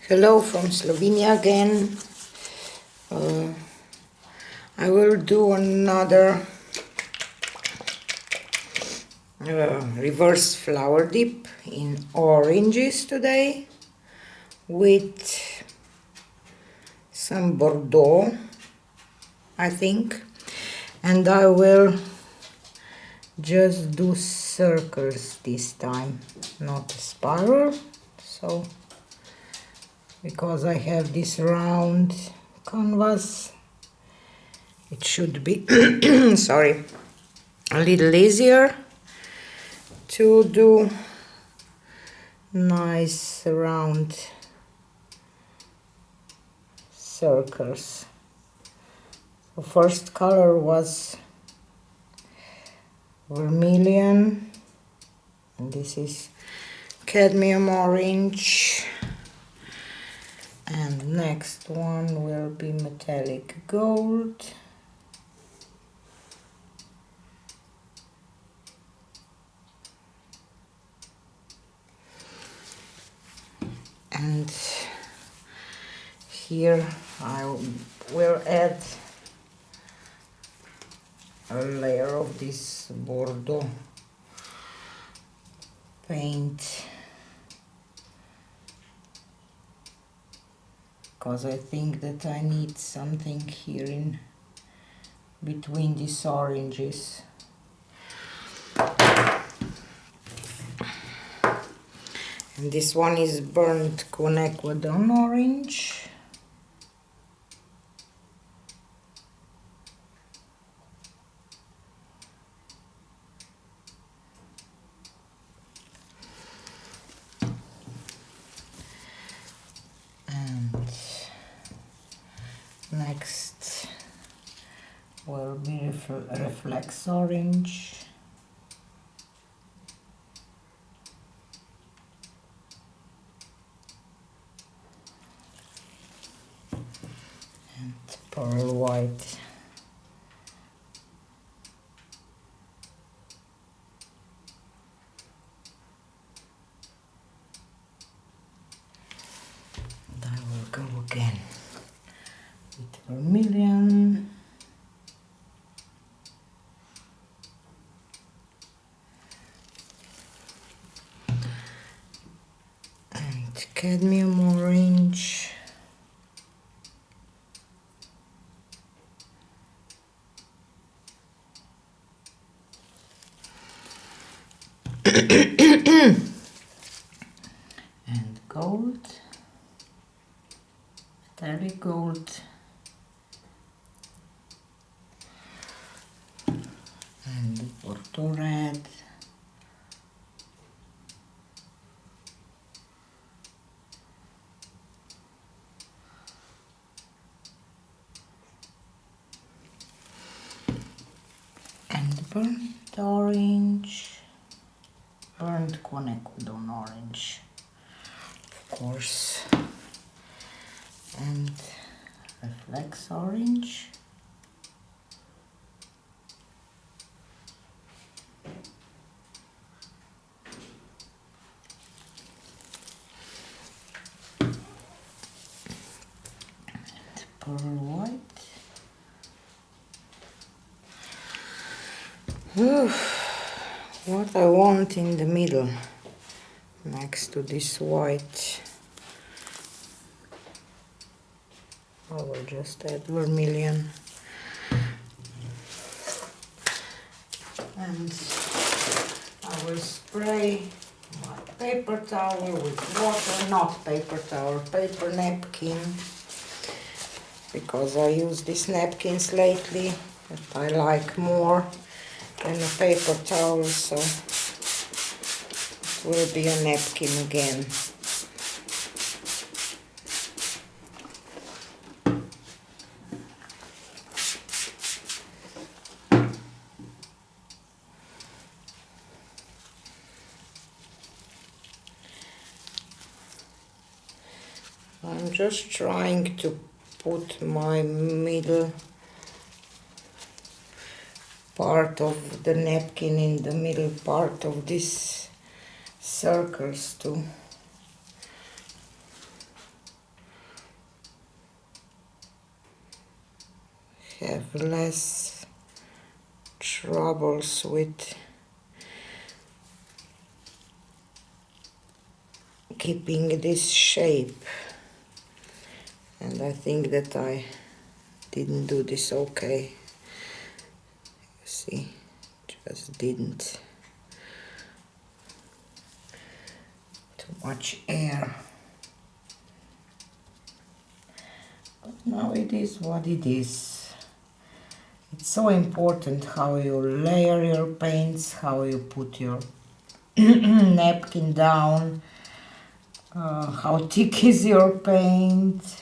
Hello from Slovenia again. I will do another reverse flower dip in oranges today with some bordeaux, I think, and I will just do circles this time, not a spiral. So because I have this round canvas, it should be sorry, a little easier to do nice round circles. The first color was vermilion, and this is cadmium orange, and next one will be metallic gold, and here I will add a layer of this bordeaux paint, because I think that I need something here in between these oranges. And this one is burnt quinacridone orange. Next will be reflex orange, and pearl white. And I will go again with vermilion, and cadmium orange, and gold, metallic gold, and bordeaux red, and burnt orange, burnt quinacridone orange, of course, and reflex orange. Pearl white. What I want in the middle next to this white, I will just add vermilion, and I will spray my paper towel with water, not paper towel, paper napkin, because I use these napkins lately that I like more than a paper towel, so it will be a napkin again. I'm just trying to put my middle part of the napkin in the middle part of these circles to have less troubles with keeping this shape. And I think that I didn't do this okay. See, just didn't. Too much air. But now it is what it is. It's so important how you layer your paints, how you put your napkin down, how thick is your paint,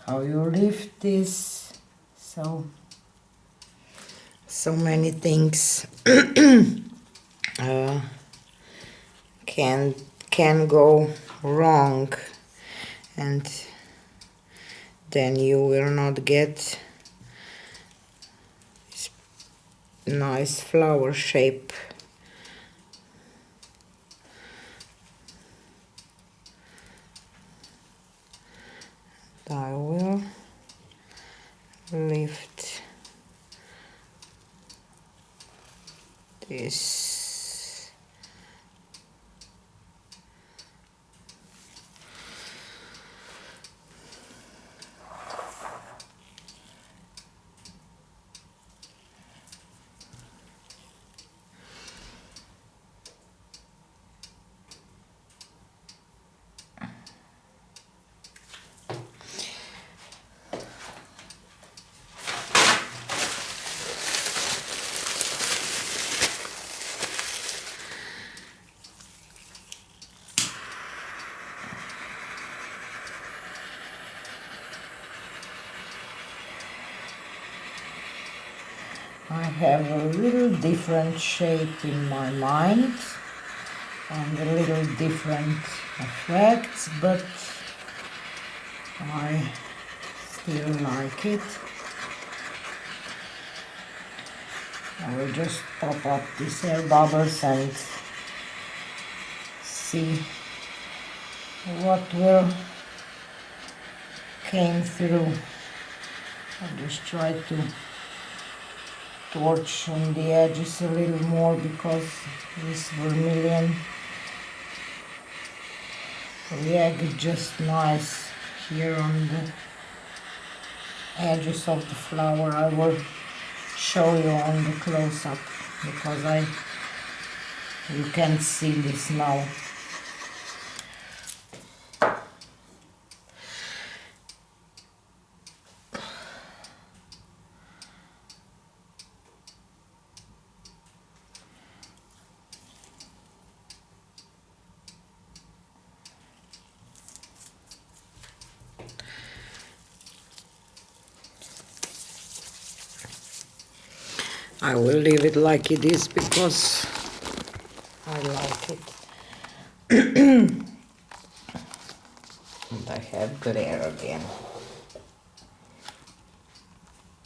how you lift this. So many things can go wrong, and then you will not get this nice flower shape. I will lift this. I have a little different shape in my mind and a little different effects, but I still like it. I will just pop up these air bubbles and see what will came through. I just try to torch on the edges a little more because this vermilion reacts just nice here on the edges of the flower. I will show you on the close-up because you can't see this now. I will leave it like it is because I like it. And I have glare again.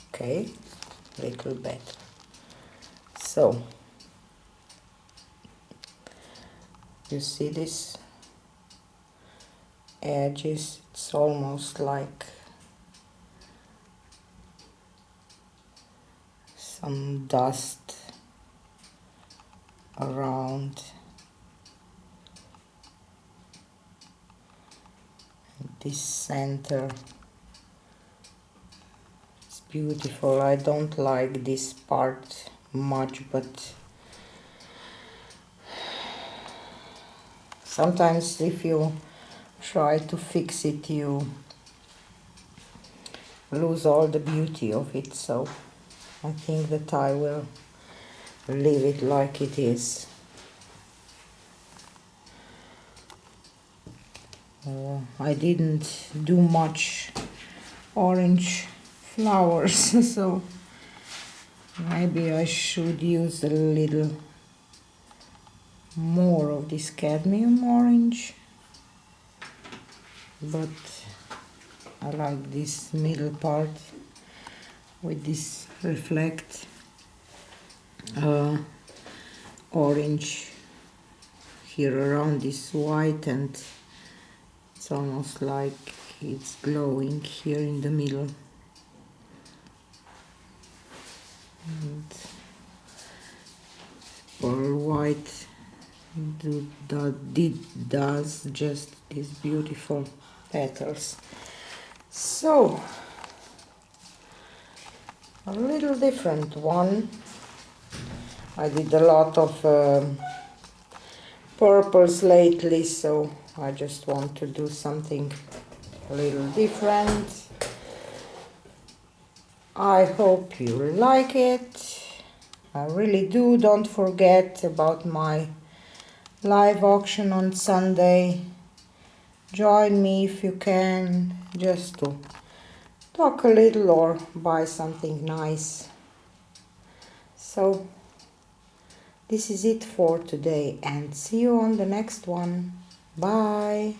Okay, little bit. So, you see this edges? It's almost like some dust around. This center, it's beautiful. I don't like this part much, but sometimes if you try to fix it, you lose all the beauty of it. So I think that I will leave it like it is. I didn't do much orange flowers, so maybe I should use a little more of this cadmium orange, but I like this middle part with this reflect orange here around this white, and it's almost like it's glowing here in the middle. And pearl white does just these beautiful petals. So a little different one. I did a lot of purples lately, so I just want to do something a little different. I hope you like it. I really do. Don't forget about my live auction on Sunday. Join me if you can, just to talk a little or buy something nice. So this is it for today, and see you on the next one. Bye.